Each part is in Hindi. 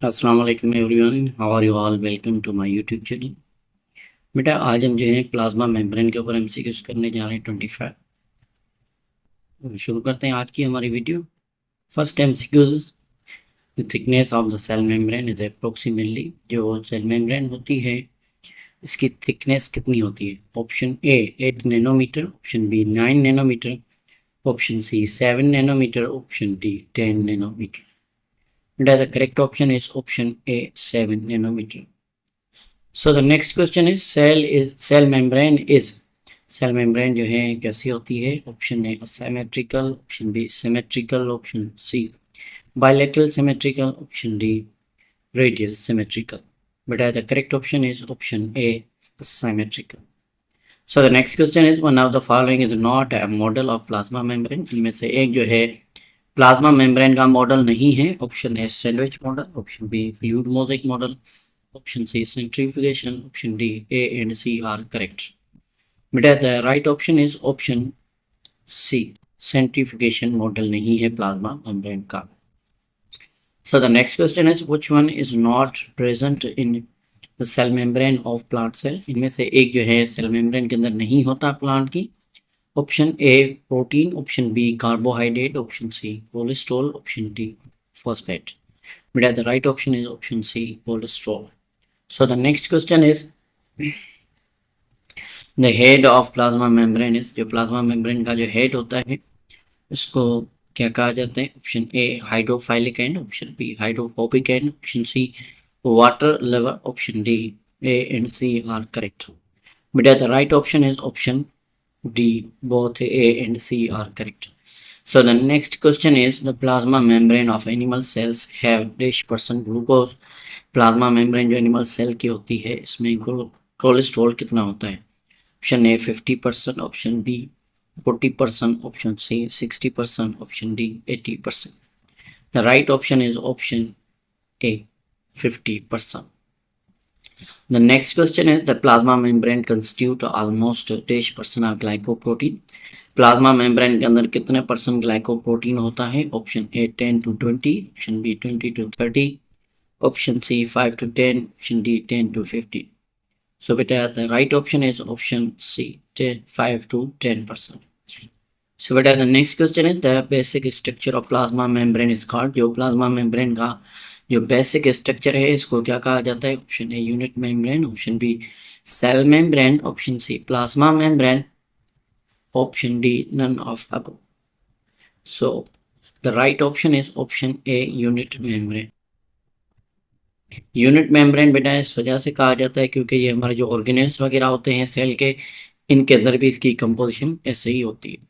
अस्सलाम वालेकुम everyone, how are you all? Welcome to my YouTube channel. बेटा आज हम जो है प्लाज्मा मेम्ब्रेन के ऊपर एमसीक्यूज करने जा रहे हैं 25। शुरू करते हैं आज की हमारी video. First MCQs, the thickness of the cell membrane is approximately. जो सेल मेम्ब्रेन होती है इसकी थिकनेस कितनी होती है? Option A 8 nanometer, option B 9 nanometer, option C 7 nanometer, option D 10 nanometer. बेटा the correct option is option A 7 nanometer. So the next question is cell membrane is cell membrane जो है कैसी होती है? Option A asymmetrical, option be symmetrical, option C bilateral symmetrical, option D radial symmetrical. बेटा the correct option is option A symmetrical. So the next question is one of the following is not a model of plasma membrane. इनमें से एक जो है प्लाज्मा मेम्ब्रेन का मॉडल नहीं है। Option A sandwich model, option B fluid mosaic model, option C centrifugation, option D A and C are correct. बेटा the right option is option C centrifugation model नहीं है प्लाज्मा मेम्ब्रेन का। So the next question is which one is not present in the cell membrane of plant cell? इनमें से एक जो है सेल मेम्ब्रेन के अंदर नहीं होता प्लांट की। Option A protein, option B carbohydrate, option C cholesterol, option D phosphate. बेटा the right option is option C cholesterol. So the next question is the head of plasma membrane is, जो प्लाज्मा मेम्ब्रेन का जो हेड होता है इसको क्या कहा जाता है? Option A hydrophilic end, option B hydrophobic end, option C water level, option D A and C are correct. बेटा the right option is option D, both A and C are correct. So the next question is the plasma membrane of animal cells have dash percent glucose। Plasma membrane जो एनिमल सेल की होती है इसमें कोलेस्ट्रॉल कितना होता है? Option A 50%, option B 40%, option C 60%, option D 80%। The right option is option A 50%। The next question is the plasma membrane constitute almost dash percent of glycoprotein। प्लाज्मा मेम्ब्रेन के अंदर कितने परसेंट ग्लाइकोप्रोटीन होता है? Option A 10 to 20, option B 20 to 30, option C 5 to 10, option D 10 to 15. So beta the right option is option C 5 to 10%। So beta the next question is the basic structure of plasma membrane is called। जो प्लाज्मा मेम्ब्रेन का जो बेसिक स्ट्रक्चर है इसको क्या कहा जाता है? Option A unit membrane, option B cell membrane, option C plasma membrane, option D none of above. So the right option is option A unit membrane. Unit membrane बेटा इस वजह से कहा जाता है क्योंकि ये हमारे जो ऑर्गेनेल्स वगैरह होते हैं सेल के, इनके अंदर भी इसकी कंपोजिशन ऐसे ही होती है।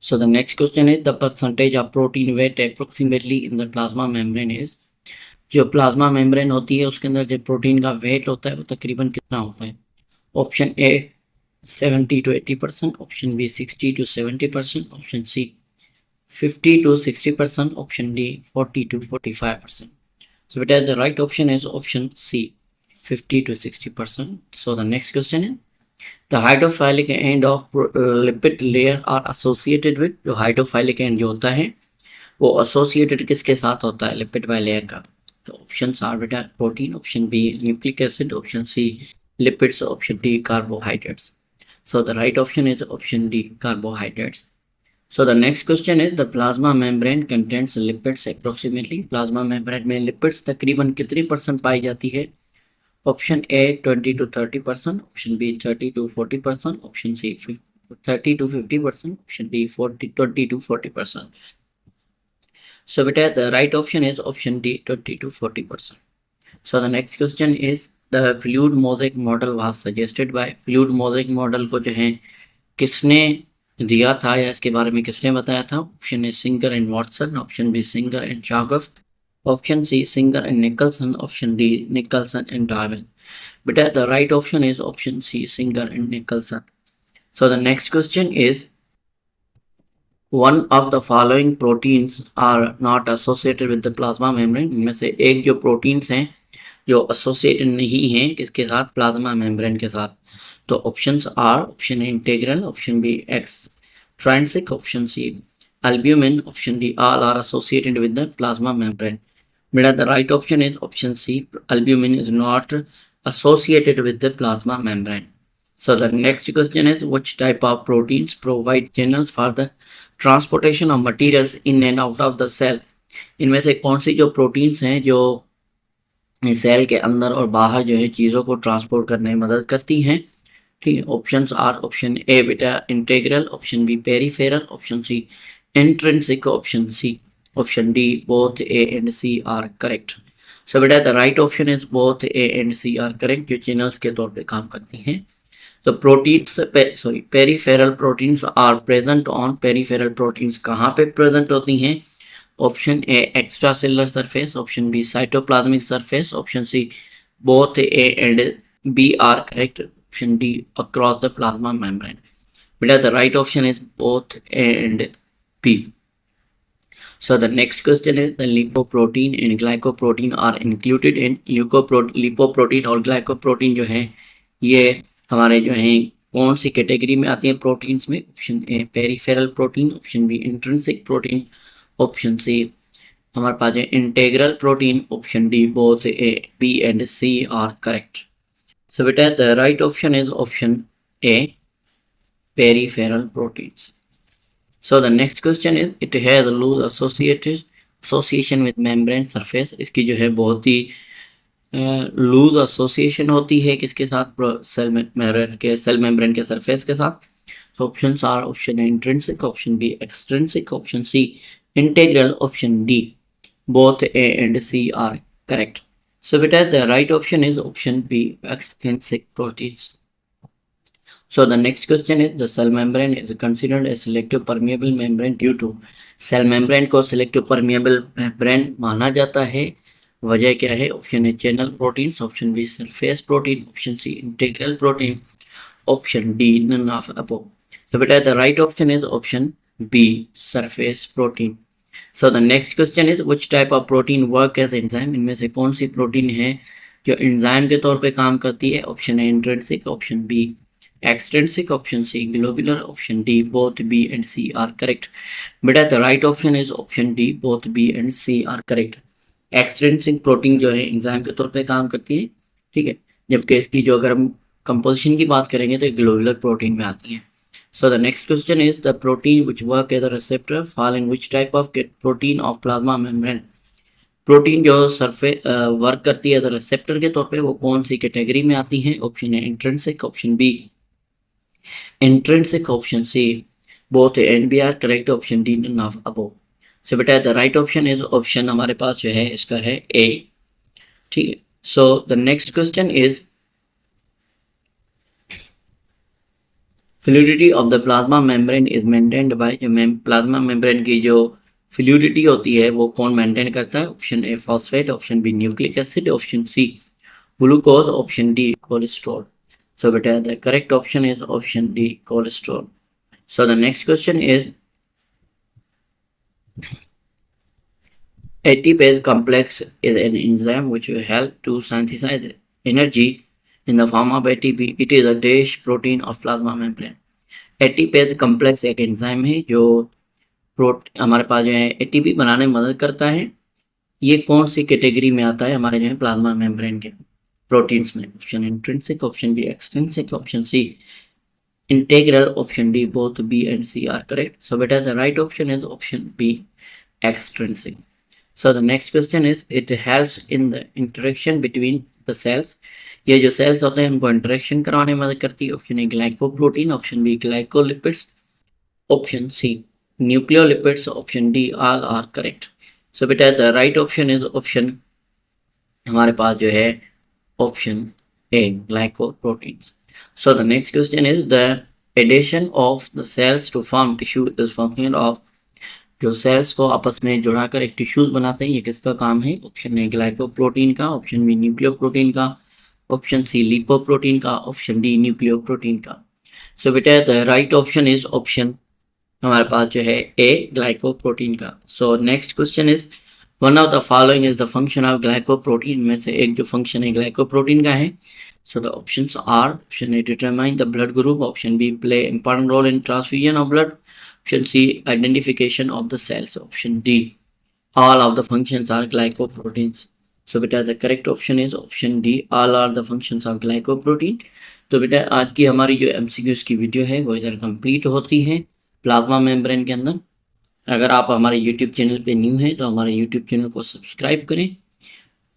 So the next question is the percentage of protein weight approximately in the plasma membrane is. जो प्लाज्मा मेम्ब्रेन होती है उसके अंदर जो प्रोटीन का वेट होता है वो तकरीबन कितना होता है? Option A 70 to 80%, option B 60 to 70%, option C 50 to 60%, option D 40 to 45%। So beta the right option is option C 50 to 60%। So the next question is the hydrophilic end of lipid layer are associated with। जो hydrophilic end जो होता है वो associated किसके साथ होता है लिपिड बाय लेयर का? तो ऑप्शन आर बेटा protein, option B nucleic acid, option C lipids, option D carbohydrates. So the right option is option D carbohydrates. So the next question is the plasma membrane contains lipids approximately। Plasma membrane में लिपिड्स तकरीबन कितनी परसेंट पाई जाती है? Option A 20 to 30%, option B 30 to 40%, option C 30 to 50%, option D 20 to 40%। So बेटा the right option is option D 20 to 40%। So the next question is the fluid mosaic model was suggested by। fluid mosaic model को जो है किसने दिया था या इसके बारे में किसने बताया था? Option A Singer and Watson, option B Singer and Chargaff, option C Singer and Nicolson, option D Nicolson and Darwin. बेटा the right option is option C Singer and Nicolson. So the next question is one of the following proteins are not associated with the plasma membrane. इनमें से एक जो प्रोटीन्स हैं जो एसोसिएटेड नहीं हैं किसके साथ? प्लाज्मा मेम्ब्रेन के साथ। तो options are option A integral, option B extrinsic, option C albumin, option D all are associated with the plasma membrane। Beta, the right option is option C. Albumin is not associated with the plasma membrane. So the next question is, which type of proteins provide channels for the transportation of materials in and out of the cell? इनमें से कौन सी जो प्रोटीन्स हैं जो सेल के अंदर और बाहर जो है चीज़ों को ट्रांसपोर्ट करने में मदद करती हैं? ठीक है, ऑप्शंस आर ऑप्शन ए बेटा integral, option B peripheral, option C intrinsic, option C option D both A and C are correct. So बेटा the right option is both A and C are correct, जो चैनल्स के तौर पे काम करती हैं. तो proteins peripheral proteins are present on, peripheral proteins कहाँ पे प्रेजेंट होती हैं? Option A extracellular surface, option B cytoplasmic surface, option C both A and B are correct, option D across the plasma membrane. But the right option is both A and B. So the next question is, the lipoprotein and glycoprotein are included in lipoprotein और glycoprotein जो है ये हमारे जो है कौन सी कैटेगरी में आती हैं प्रोटीन्स में? Option A peripheral protein, option B intrinsic protein, option C हमारे पास है integral protein, option D both A B and C are correct. So beta, the right option is option A, peripheral proteins. So the next question is, it has a loose association with membrane surface. इसकी जो है बहुत ही लूज एसोसिएशन होती है किसके साथ? सेल मेम्ब्रेन के सरफेस के साथ. So options are option A intrinsic, option B extrinsic, option C integral, option D both A and C are correct. So beta, the right option is option B extrinsic proteins. So the next question is, the cell membrane is considered a selective permeable membrane due to, cell membrane को selective permeable membrane माना जाता है, वजह क्या है? Option A channel proteins, option B surface protein, option C integral protein, option D none of above. So beta, the right option is option B surface protein. So the next question is, which type of protein work as enzyme? इनमें से कौन सी प्रोटीन है जो एंजाइम के तौर पे काम करती है? Option A intrinsic, option B extrinsic, option C globular, option D both B and C are correct. बेटा the right option is option D both B and C are correct. Extrinsic protein जो है एंजाइम के तौर पे काम करती है, ठीक है, जबकि इसकी जो अगर हम कंपोजिशन की बात करेंगे तो ग्लोबुलर प्रोटीन में आती है. So the next question is, the protein which work as a receptor fall in which type of protein of plasma membrane? Protein जो सरफेस वर्क करती है रिसेप्टर के तौर पे वो कौन सी कैटेगरी में आती है? Option A intrinsic, option B intrinsic, option C both A and B are correct, option D none of above. So बेटा the right option is option हमारे पास जो है इसका है ए. ठीक है. So the next question is, fluidity of the plasma membrane is maintained by, जो प्लाज्मा मेम्ब्रेन की जो फ्लूइडिटी होती है वो कौन मेंटेन करता है? Option A phosphate, option B nucleic acid, option C glucose, option D cholesterol. So बेटा the correct option is option D cholesterol. So the next question is, ATPase complex is an enzyme which will help to synthesize energy in the form of ATP. It is a dash protein of plasma membrane. ATPase complex एक एंजाइम है जो हमारे पास जो है ATP बनाने में मदद करता है. ये कौन सी कैटेगरी में आता है हमारे जो है प्लाज्मा मेम्ब्रेन के प्रोटीन्स में? Option intrinsic, option B extrinsic, option C integral, option D both B and C are correct. So बेटा the right option is option B extrinsic. So the next question is, it helps in the interaction between the cells. ये जो सेल्स होते हैं उनको इंटरेक्शन कराने में मदद करती है. Option A glycoprotein, option B glycolipids, option C nucleolipids, option D all are correct. So बेटा the right option is option हमारे पास जो है option A glycoproteins. So the next question is, the addition of the cells to form tissue is function of, जो सेल्स को आपस में जुड़ाकर एक टिश्यूज बनाते हैं ये किसका काम है? ऑप्शन ए ग्लाइकोप्रोटीन का, ऑप्शन बी न्यूक्लियोप्रोटीन का, ऑप्शन सी लिपोप्रोटीन का, ऑप्शन डी न्यूक्लियोप्रोटीन का. सो बेटा the right option is option हमारे पास जो है ए ग्लाइकोप्रोटीन का. So next question is, one of the following is the function of glycoprotein, में से एक जो फंक्शन है ग्लाइकोप्रोटीन का है. So the options are, option A determine the blood group, option B play important role in transfusion of blood, option C identification of the cells, option D all of the functions are glycoproteins. So बेटा the correct option is option D, all are the functions of glycoprotein. तो बेटा आज की हमारी जो MCQs की वीडियो है वो इधर कंप्लीट होती है प्लाज्मा मेम्ब्रेन के अंदर। अगर आप हमारे YouTube चैनल पे न्यू हैं तो हमारे YouTube चैनल को सब्सक्राइब करें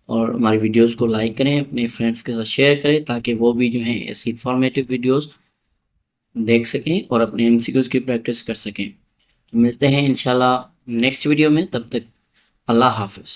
और हमारी वीडियोस को लाइक करें, अपने फ्रेंड्स के साथ शेयर करें ताकि वो भी जो है ऐसी इंफॉर्मेटिव वीडियोस देख सकें और अपने MCQs की प्रैक्टिस कर सकें। तो मिलते हैं इंशाल्लाह नेक्स्ट वीडियो में, तब तक अल्लाह हाफिज़।